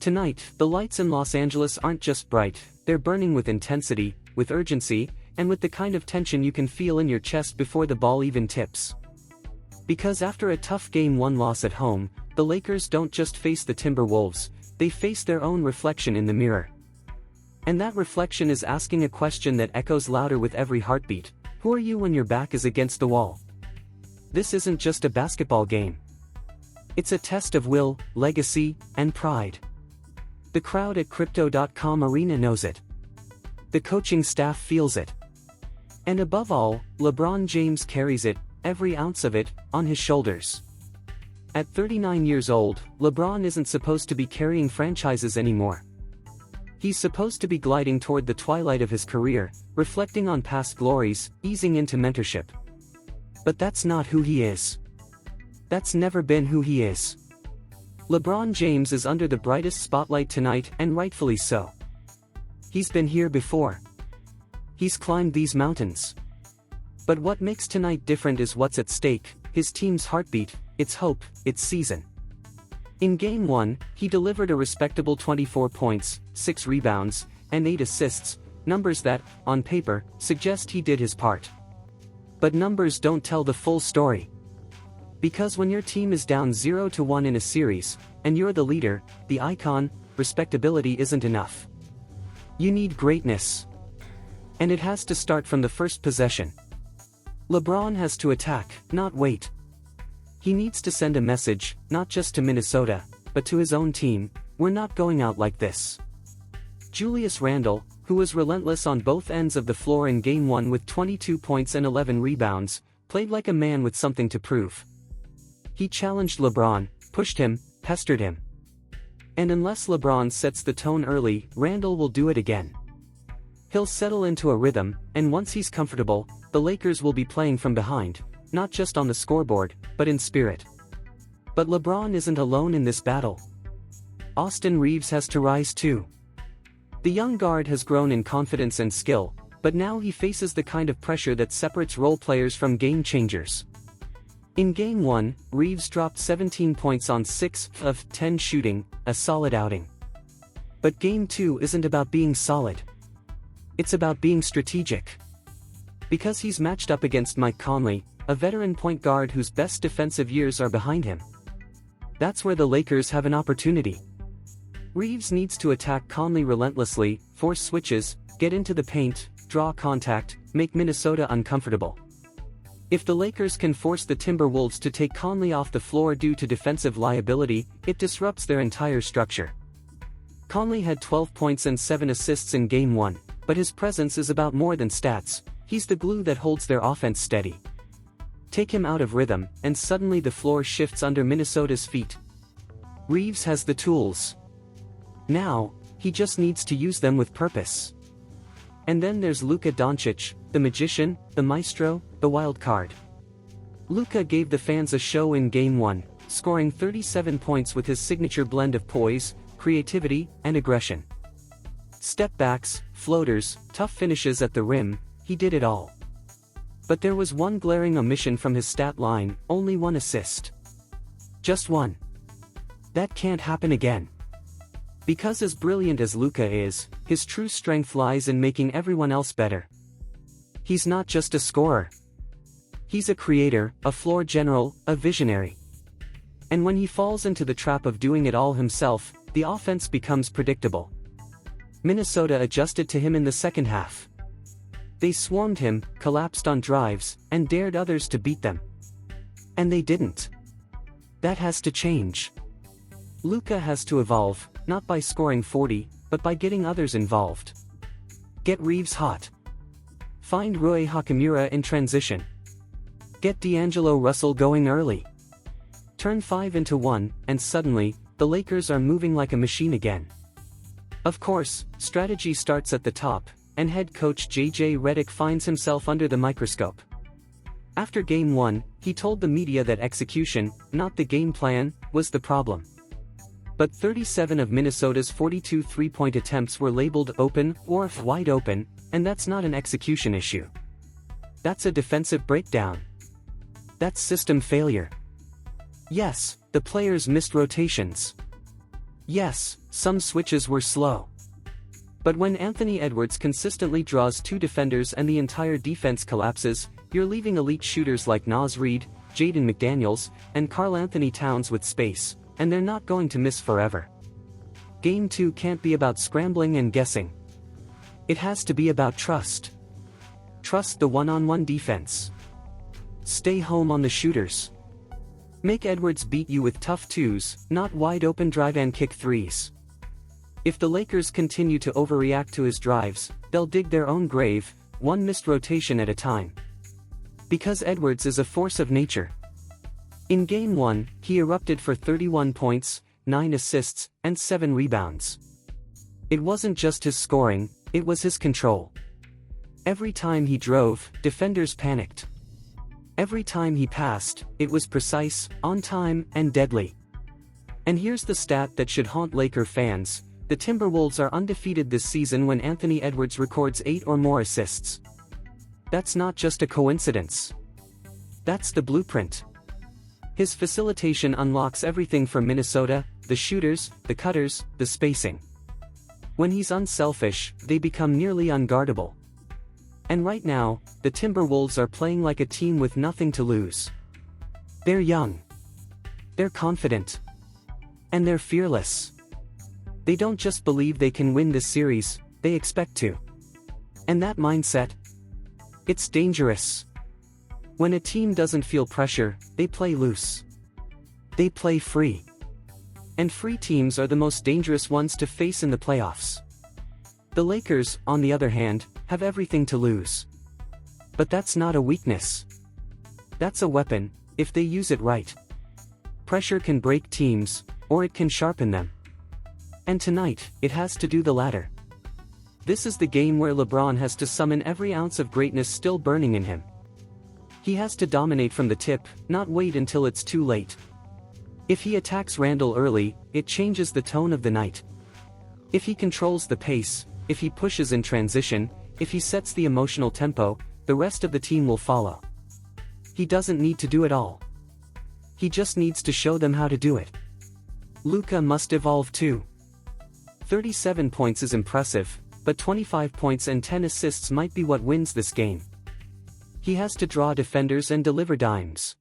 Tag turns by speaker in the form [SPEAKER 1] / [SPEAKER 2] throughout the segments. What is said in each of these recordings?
[SPEAKER 1] Tonight, the lights in Los Angeles aren't just bright, they're burning with intensity, with urgency, and with the kind of tension you can feel in your chest before the ball even tips. Because after a tough Game 1 loss at home, the Lakers don't just face the Timberwolves, they face their own reflection in the mirror. And that reflection is asking a question that echoes louder with every heartbeat: who are you when your back is against the wall? This isn't just a basketball game. It's a test of will, legacy, and pride. The crowd at Crypto.com Arena knows it. The coaching staff feels it. And above all, LeBron James carries it, every ounce of it, on his shoulders. At 39 years old, LeBron isn't supposed to be carrying franchises anymore. He's supposed to be gliding toward the twilight of his career, reflecting on past glories, easing into mentorship. But that's not who he is. That's never been who he is. LeBron James is under the brightest spotlight tonight, and rightfully so. He's been here before. He's climbed these mountains. But what makes tonight different is what's at stake: his team's heartbeat, its hope, its season. In Game 1, he delivered a respectable 24 points, 6 rebounds, and 8 assists, numbers that, on paper, suggest he did his part. But numbers don't tell the full story. Because when your team is down 0-1 in a series, and you're the leader, the icon, respectability isn't enough. You need greatness. And it has to start from the first possession. LeBron has to attack, not wait. He needs to send a message, not just to Minnesota, but to his own team: we're not going out like this. Julius Randle, who was relentless on both ends of the floor in Game 1 with 22 points and 11 rebounds, played like a man with something to prove. He challenged LeBron, pushed him, pestered him. And unless LeBron sets the tone early, Randle will do it again. He'll settle into a rhythm, and once he's comfortable, the Lakers will be playing from behind, not just on the scoreboard, but in spirit. But LeBron isn't alone in this battle. Austin Reaves has to rise too. The young guard has grown in confidence and skill, but now he faces the kind of pressure that separates role players from game changers. In Game 1, Reaves dropped 17 points on 6 of 10 shooting, a solid outing. But Game 2 isn't about being solid. It's about being strategic. Because he's matched up against Mike Conley, a veteran point guard whose best defensive years are behind him. That's where the Lakers have an opportunity. Reaves needs to attack Conley relentlessly, force switches, get into the paint, draw contact, make Minnesota uncomfortable. If the Lakers can force the Timberwolves to take Conley off the floor due to defensive liability, it disrupts their entire structure. Conley had 12 points and 7 assists in Game 1, but his presence is about more than stats. He's the glue that holds their offense steady. Take him out of rhythm, and suddenly the floor shifts under Minnesota's feet. Reaves has the tools. Now, he just needs to use them with purpose. And then there's Luka Doncic, the magician, the maestro, the wild card. Luka gave the fans a show in Game 1, scoring 37 points with his signature blend of poise, creativity, and aggression. Step backs, floaters, tough finishes at the rim, he did it all. But there was one glaring omission from his stat line: only one assist. Just one. That can't happen again. Because as brilliant as Luka is, his true strength lies in making everyone else better. He's not just a scorer. He's a creator, a floor general, a visionary. And when he falls into the trap of doing it all himself, the offense becomes predictable. Minnesota adjusted to him in the second half. They swarmed him, collapsed on drives, and dared others to beat them. And they didn't. That has to change. Luka has to evolve, not by scoring 40, but by getting others involved. Get Reaves hot. Find Rui Hachimura in transition. Get D'Angelo Russell going early. Turn 5 into 1, and suddenly, the Lakers are moving like a machine again. Of course, strategy starts at the top, and head coach JJ Redick finds himself under the microscope. After Game 1, he told the media that execution, not the game plan, was the problem. But 37 of Minnesota's 42 three-point attempts were labeled open or wide open, and that's not an execution issue. That's a defensive breakdown. That's system failure. Yes, the players missed rotations. Yes, some switches were slow. But when Anthony Edwards consistently draws two defenders and the entire defense collapses, you're leaving elite shooters like Naz Reid, Jaden McDaniels, and Karl-Anthony Towns with space, and they're not going to miss forever. Game 2 can't be about scrambling and guessing. It has to be about trust. Trust the one-on-one defense. Stay home on the shooters. Make Edwards beat you with tough twos, not wide-open drive and kick threes. If the Lakers continue to overreact to his drives, they'll dig their own grave, one missed rotation at a time. Because Edwards is a force of nature. In Game 1, he erupted for 31 points, 9 assists, and 7 rebounds. It wasn't just his scoring, it was his control. Every time he drove, defenders panicked. Every time he passed, it was precise, on time, and deadly. And here's the stat that should haunt Laker fans: the Timberwolves are undefeated this season when Anthony Edwards records 8 or more assists. That's not just a coincidence. That's the blueprint. His facilitation unlocks everything from Minnesota: the shooters, the cutters, the spacing. When he's unselfish, they become nearly unguardable. And right now, the Timberwolves are playing like a team with nothing to lose. They're young. They're confident. And they're fearless. They don't just believe they can win this series, they expect to. And that mindset? It's dangerous. When a team doesn't feel pressure, they play loose. They play free. And free teams are the most dangerous ones to face in the playoffs. The Lakers, on the other hand, have everything to lose. But that's not a weakness. That's a weapon, if they use it right. Pressure can break teams, or it can sharpen them. And tonight, it has to do the latter. This is the game where LeBron has to summon every ounce of greatness still burning in him. He has to dominate from the tip, not wait until it's too late. If he attacks Randle early, it changes the tone of the night. If he controls the pace, if he pushes in transition, if he sets the emotional tempo, the rest of the team will follow. He doesn't need to do it all. He just needs to show them how to do it. Luka must evolve too. 37 points is impressive, but 25 points and 10 assists might be what wins this game. He has to draw defenders and deliver dimes.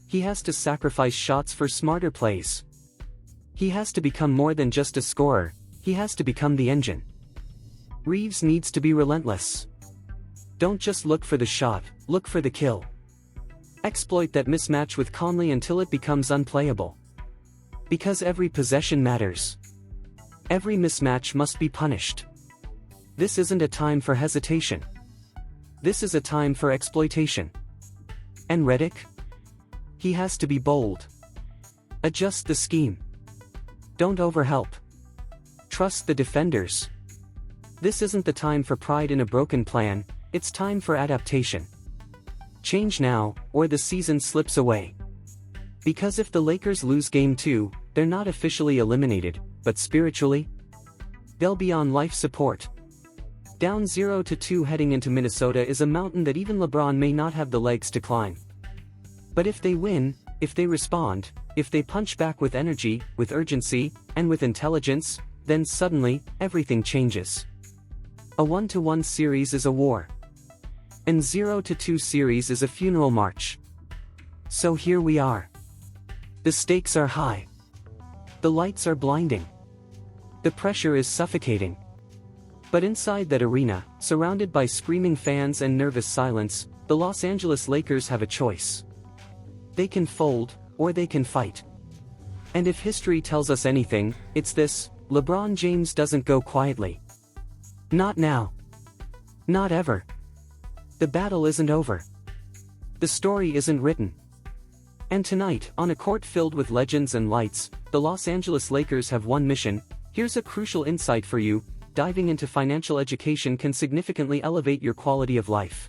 [SPEAKER 1] He has to sacrifice shots for smarter plays. He has to become more than just a scorer, he has to become the engine. Reeves needs to be relentless. Don't just look for the shot, look for the kill. Exploit that mismatch with Conley until it becomes unplayable. Because every possession matters. Every mismatch must be punished. This isn't a time for hesitation. This is a time for exploitation. And Redick? He has to be bold. Adjust the scheme. Don't overhelp. Trust the defenders. This isn't the time for pride in a broken plan, it's time for adaptation. Change now, or the season slips away. Because if the Lakers lose Game 2, they're not officially eliminated, but spiritually? They'll be on life support. Down 0-2 heading into Minnesota is a mountain that even LeBron may not have the legs to climb. But if they win, if they respond, if they punch back with energy, with urgency, and with intelligence, then suddenly, everything changes. A 1-1 series is a war. An 0-2 series is a funeral march. So here we are. The stakes are high. The lights are blinding. The pressure is suffocating. But inside that arena, surrounded by screaming fans and nervous silence, the Los Angeles Lakers have a choice. They can fold, or they can fight. And if history tells us anything, it's this: LeBron James doesn't go quietly. Not now. Not ever. The battle isn't over. The story isn't written. And tonight, on a court filled with legends and lights, the Los Angeles Lakers have one mission. Here's a crucial insight for you: diving into financial education can significantly elevate your quality of life.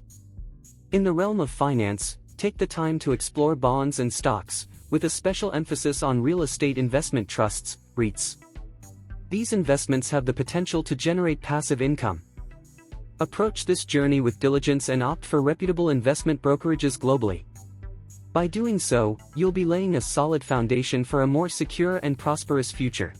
[SPEAKER 1] In the realm of finance, take the time to explore bonds and stocks, with a special emphasis on real estate investment trusts, REITs. These investments have the potential to generate passive income. Approach this journey with diligence and opt for reputable investment brokerages globally. By doing so, you'll be laying a solid foundation for a more secure and prosperous future.